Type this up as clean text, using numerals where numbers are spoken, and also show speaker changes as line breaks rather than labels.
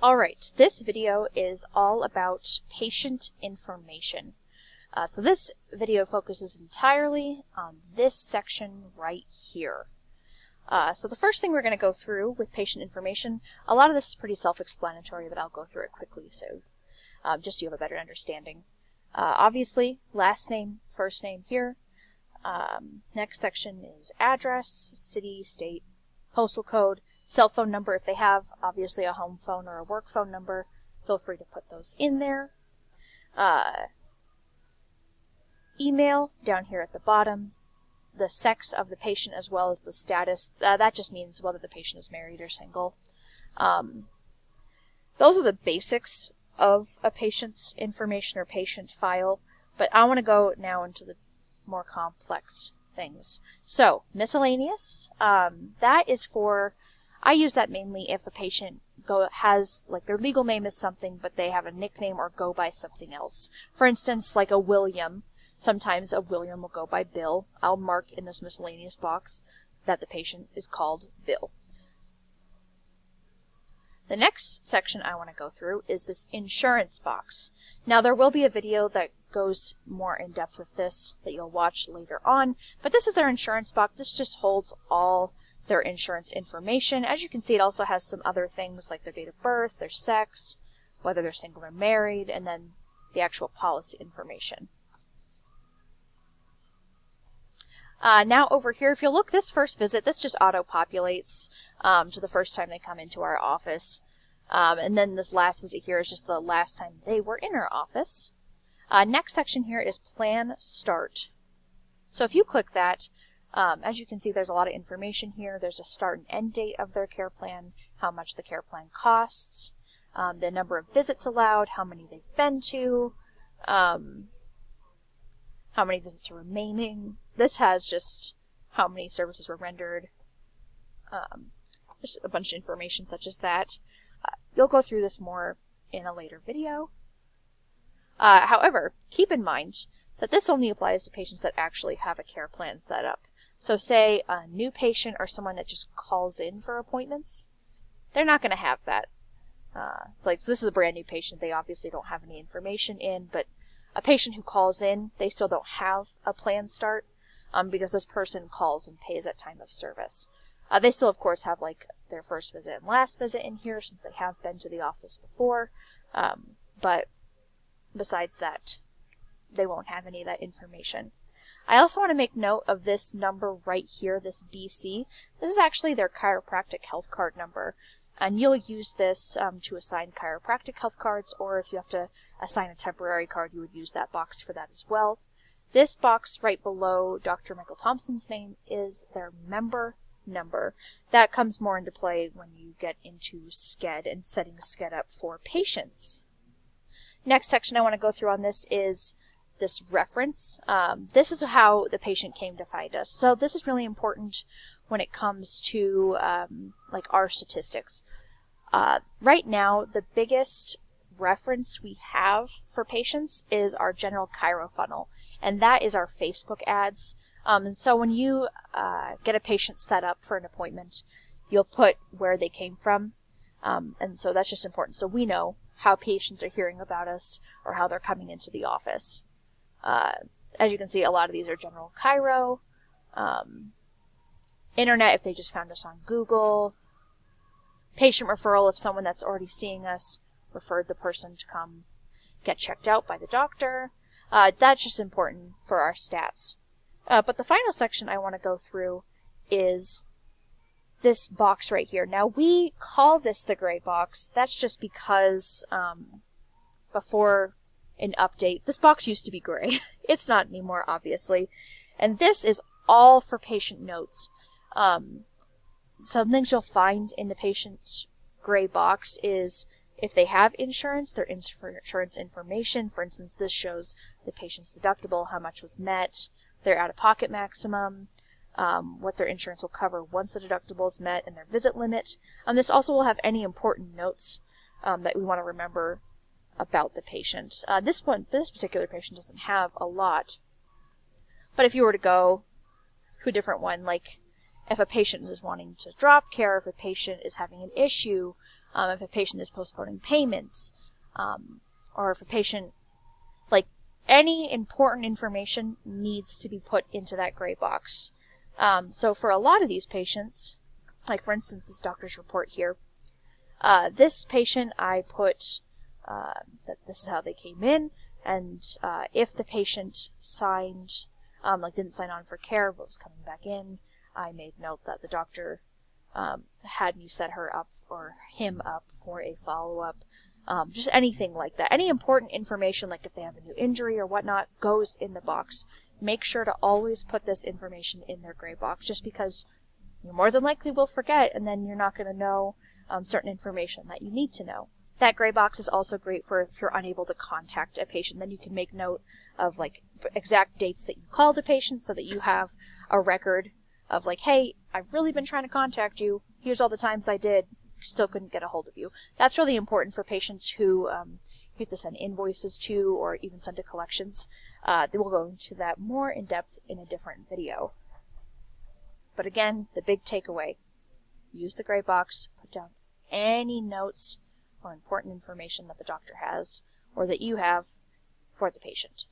Alright, this video is all about patient information. So this video focuses entirely on this section right here. So the first thing we're going to go through with patient information, a lot of this is pretty self-explanatory, but I'll go through it quickly so just so you have a better understanding. Obviously, last name, first name here. Next section is address, city, state, postal code, cell phone number if they have, obviously a home phone or a work phone number. Feel free to put those in there. Email down here at the bottom. The sex of the patient as well as the status. That just means whether the patient is married or single. Those are the basics of a patient's information or patient file, but I want to go now into the more complex things. So, miscellaneous, that is for, I use that mainly if a patient has, like, their legal name is something, but they have a nickname or go by something else. For instance, like a William. Sometimes a William will go by Bill. I'll mark in this miscellaneous box that the patient is called Bill. The next section I want to go through is this insurance box. Now there will be a video that goes more in depth with this that you'll watch later on, but this is their insurance box. This just holds all their insurance information. As you can see, it also has some other things like their date of birth, their sex, whether they're single or married, and then the actual policy information. Now over here, if you look, this first visit, this just auto-populates to the first time they come into our office. And then this last visit here is just the last time they were in our office. Next section here is Plan Start. So if you click that, as you can see, there's a lot of information here. There's a start and end date of their care plan, how much the care plan costs, the number of visits allowed, how many they've been to, how many visits are remaining. This has just how many services were rendered. There's a bunch of information such as that. You'll go through this more in a later video. However, keep in mind that this only applies to patients that actually have a care plan set up. So say a new patient or someone that just calls in for appointments, they're not going to have that. So this is a brand new patient. They obviously don't have any information in, but a patient who calls in, they still don't have a plan start because this person calls and pays at time of service. They still, of course, have like their first visit and last visit in here since they have been to the office before. But besides that, they won't have any of that information. I also want to make note of this number right here, this BC. This is actually their chiropractic health card number. And you'll use this to assign chiropractic health cards, or if you have to assign a temporary card, you would use that box for that as well. This box right below Dr. Michael Thompson's name is their member number. That comes more into play when you get into SCED and setting SCED up for patients. Next section I want to go through on this is this reference. This is how the patient came to find us. So this is really important when it comes to like our statistics. Right now, the biggest reference we have for patients is our general Chiro funnel, and that is our Facebook ads. And so when you get a patient set up for an appointment, you'll put where they came from, and so that's just important. So we know how patients are hearing about us or how they're coming into the office. As you can see, a lot of these are general Chiro. Internet, if they just found us on Google. Patient referral, if someone that's already seeing us referred the person to come get checked out by the doctor. That's just important for our stats. But the final section I want to go through is this box right here. Now, we call this the gray box. That's just because before an update, this box used to be gray. It's not anymore, obviously. And this is all for patient notes. Some things you'll find in the patient's gray box is if they have insurance, their insurance information. For instance, this shows the patient's deductible, how much was met, their out-of-pocket maximum, what their insurance will cover once the deductible is met, and their visit limit. This also will have any important notes that we want to remember about the patient. This particular patient doesn't have a lot, but if you were to go to a different one, like if a patient is wanting to drop care, if a patient is having an issue, if a patient is postponing payments, or if a patient, like, any important information needs to be put into that gray box. So for a lot of these patients, like for instance this doctor's report here, this patient I put that this is how they came in, and if the patient signed, didn't sign on for care but was coming back in, I made note that the doctor had me set her up or him up for a follow-up. Just anything like that. Any important information, like if they have a new injury or whatnot, goes in the box. Make sure to always put this information in their gray box, just because you more than likely will forget, and then you're not going to know certain information that you need to know. That gray box is also great for if you're unable to contact a patient. Then you can make note of like exact dates that you called a patient, so that you have a record of like, hey, I've really been trying to contact you. Here's all the times I did. Still couldn't get a hold of you. That's really important for patients who you have to send invoices to, or even send to collections. They will go into that more in depth in a different video. But again, the big takeaway: use the gray box, put down any notes or important information that the doctor has or that you have for the patient.